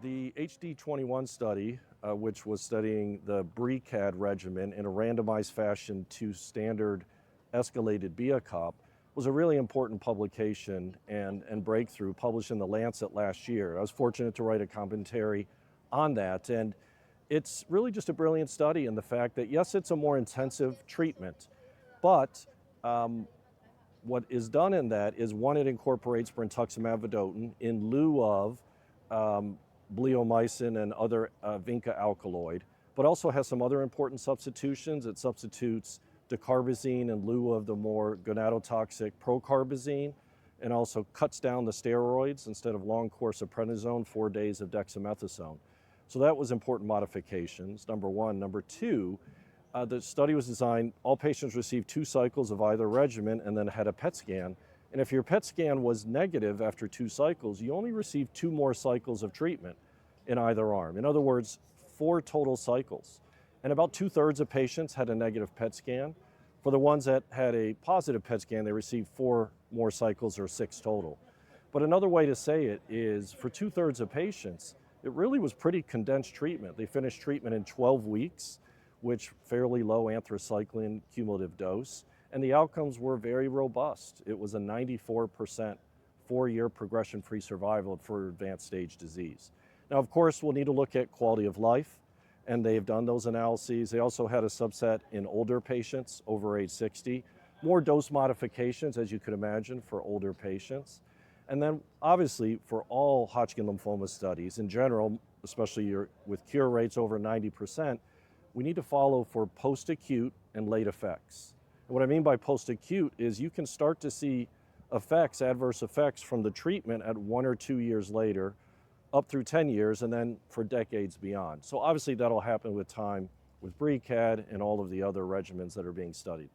The HD21 study, which was studying the BrECADD regimen in a randomized fashion to standard escalated BEACOPP, was a really important publication and breakthrough published in The Lancet last year. I was fortunate to write a commentary on that, and it's really just a brilliant study in the fact that, yes, it's a more intensive treatment, but what is done in that is, one, it incorporates Brentuximab vedotin in lieu of bleomycin and other vinca alkaloid, but also has some other important substitutions. It substitutes dacarbazine in lieu of the more gonadotoxic procarbazine, and also cuts down the steroids. Instead of long course of prednisone, 4 days of dexamethasone. So that was important modifications, number one. Number two, the study was designed, all patients received 2 cycles of either regimen and then had a PET scan. And if your PET scan was negative after 2 cycles, you only received 2 more cycles of treatment in either arm. In other words, 4 total cycles. And about 2/3 of patients had a negative PET scan. For the ones that had a positive PET scan, they received 4 more cycles, or 6 total. But another way to say it is, for 2/3 of patients, it really was pretty condensed treatment. They finished treatment in 12 weeks, which fairly low anthracycline cumulative dose, and the outcomes were very robust. It was a 94% 4-year progression-free survival for advanced stage disease. Now, of course, we'll need to look at quality of life, and they've done those analyses. They also had a subset in older patients over age 60, more dose modifications, as you could imagine, for older patients. And then, obviously, for all Hodgkin lymphoma studies in general, especially with cure rates over 90%, we need to follow for post-acute and late effects. And what I mean by post-acute is you can start to see effects, adverse effects from the treatment at 1 or 2 years later, up through 10 years, and then for decades beyond. So obviously that'll happen with time with BrECADD and all of the other regimens that are being studied.